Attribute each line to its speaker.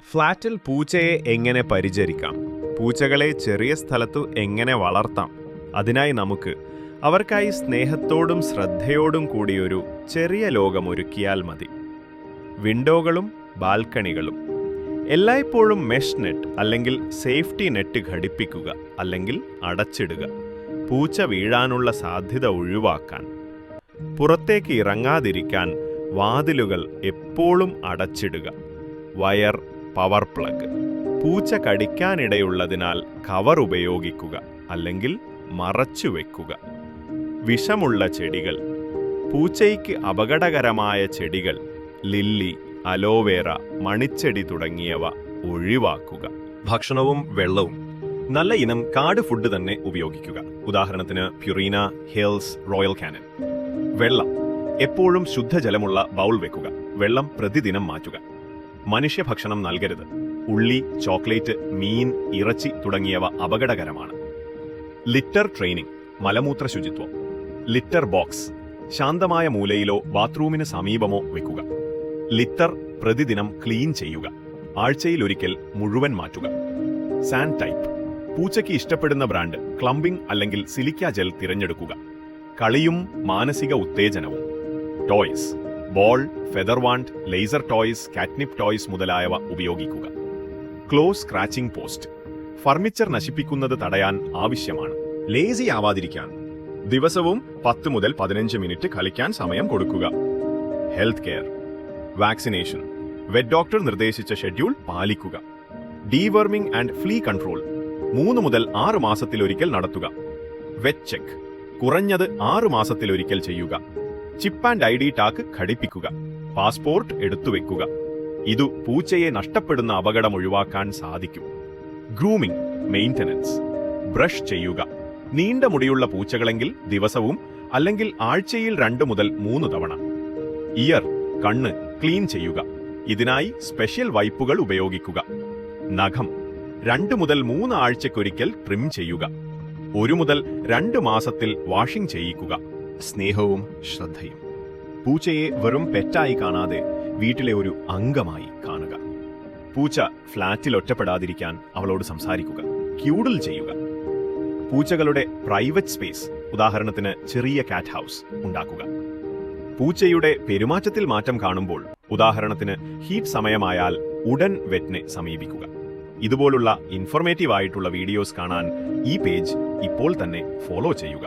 Speaker 1: ഫ്ലാറ്റിൽ പൂച്ചയെ എങ്ങനെ പരിചരിക്കാം? പൂച്ചകളെ ചെറിയ സ്ഥലത്തു എങ്ങനെ വളർത്താം? അതിനായി നമുക്ക് അവർക്കായി സ്നേഹത്തോടും ശ്രദ്ധയോടും കൂടിയൊരു ചെറിയ ലോകം ഒരുക്കിയാൽ മതി. വിൻഡോകളും ബാൽക്കണികളും. എല്ലായ്പ്പോഴും മെഷ് നെറ്റ് അല്ലെങ്കിൽ സേഫ്റ്റി നെറ്റ് ഘടിപ്പിക്കുക അല്ലെങ്കിൽ അടച്ചിടുക. പൂച്ച വീഴാനുള്ള സാധ്യത ഒഴിവാക്കാൻ. പുറത്തേക്ക് ഇറങ്ങാതിരിക്കാൻ വാതിലുകൾ എപ്പോഴും അടച്ചിടുക. Wire, power plug. പൂച്ച കടിക്കാനിടയുള്ളതിനാൽ കവർ ഉപയോഗിക്കുക അല്ലെങ്കിൽ മറച്ചുവെക്കുക. വിഷമുള്ള ചെടികൾ. പൂച്ചയ്ക്ക് അപകടകരമായ ചെടികൾ, ലില്ലി, അലോവേറ, മണിച്ചെടി തുടങ്ങിയവ ഒഴിവാക്കുക.
Speaker 2: ഭക്ഷണവും വെള്ളവും. നല്ല ഇനം കാട് ഫുഡ് തന്നെ ഉപയോഗിക്കുക. ഉദാഹരണത്തിന് പ്യുറീന, ഹിൽസ്, റോയൽ കാനൻ. വെള്ളം. എപ്പോഴും ശുദ്ധജലമുള്ള ബൗൾ വെക്കുക. വെള്ളം പ്രതിദിനം മാറ്റുക. മനുഷ്യഭക്ഷണം നൽകരുത്. ഉള്ളി, ചോക്ലേറ്റ്, മീൻ, ഇറച്ചി തുടങ്ങിയവ അപകടകരമാണ്. Litre training. മലമൂത്ര ശുചിത്വം. Litre box. ശാന്തമായ മൂലയിലോ ബാത്റൂമിന് സമീപമോ വെക്കുക. ലിറ്റർ പ്രതിദിനം ക്ലീൻ ചെയ്യുക. ആഴ്ചയിലൊരിക്കൽ മുഴുവൻ മാറ്റുക. Sand type. പൂച്ചയ്ക്ക് ഇഷ്ടപ്പെടുന്ന ബ്രാൻഡ് ക്ലംബിംഗ് അല്ലെങ്കിൽ സിലിക്ക ജെൽ തിരഞ്ഞെടുക്കുക. കളിയും മാനസിക ഉത്തേജനവും. Toys. Ball, feather wand, laser toys, catnip toys മുതലായവ ഉപയോഗിക്കുക. Close സ്ക്രാച്ചിംഗ് post. ഫർണിച്ചർ നശിപ്പിക്കുന്നത് തടയാൻ ആവശ്യമാണ്.
Speaker 3: ലേസി ആവാതിരിക്കാൻ ദിവസവും 10 മുതൽ 15 മിനിറ്റ് കളിക്കാൻ സമയം കൊടുക്കുക.
Speaker 1: Health care. Vaccination. Vet doctor നിർദ്ദേശിച്ച ഷെഡ്യൂൾ പാലിക്കുക. ഡീവർമിംഗ് ആൻഡ് ഫ്ലീ കൺട്രോൾ 3 മുതൽ 6 മാസത്തിലൊരിക്കൽ നടത്തുക. വെറ്റ് ചെക്ക് കുറഞ്ഞത് 6 മാസത്തിലൊരിക്കൽ ചെയ്യുക. ചിപ്പ് ആൻഡ് ID ടാഗ് ഘടിപ്പിക്കുക. പാസ്പോർട്ട് എടുത്തുവെക്കുക. ഇതു പൂച്ചയെ നഷ്ടപ്പെടുന്ന അപകടം ഒഴിവാക്കാൻ സാധിക്കും. Grooming, maintenance. ബ്രഷ് ചെയ്യുക. നീണ്ട മുടിയുള്ള പൂച്ചകളെങ്കിൽ ദിവസവും അല്ലെങ്കിൽ ആഴ്ചയിൽ 2 മുതൽ 3 തവണ. ഇയർ, കണ്ണ് ക്ലീൻ ചെയ്യുക. ഇതിനായി സ്പെഷ്യൽ വൈപ്പുകൾ ഉപയോഗിക്കുക. നഖം 2 മുതൽ 3 ആഴ്ചയ്ക്കൊരിക്കൽ ട്രിം ചെയ്യുക. 1 മുതൽ 2 മാസത്തിൽ വാഷിംഗ് ചെയ്യിക്കുക.
Speaker 3: സ്നേഹവും ശ്രദ്ധയും. പൂച്ചയെ വെറും പെറ്റായി കാണാതെ വീട്ടിലെ ഒരു അംഗമായി കാണുക.
Speaker 1: പൂച്ച ഫ്ലാറ്റിൽ ഒറ്റപ്പെടാതിരിക്കാൻ അവളോട് സംസാരിക്കുക. ക്യൂഡിൽ ചെയ്യുക. പൂച്ചകളുടെ പ്രൈവറ്റ് സ്പേസ്, ഉദാഹരണത്തിന് ചെറിയ കാറ്റ് ഹൗസ് ഉണ്ടാക്കുക. പൂച്ചയുടെ പെരുമാറ്റത്തിൽ മാറ്റം കാണുമ്പോൾ, ഉദാഹരണത്തിന് ഹീറ്റ് സമയമായാൽ ഉടൻ വെറ്റിനെ സമീപിക്കുക. ഇതുപോലുള്ള ഇൻഫോർമേറ്റീവ് ആയിട്ടുള്ള വീഡിയോസ് കാണാൻ ഈ പേജ് ഇപ്പോൾ തന്നെ ഫോളോ ചെയ്യുക.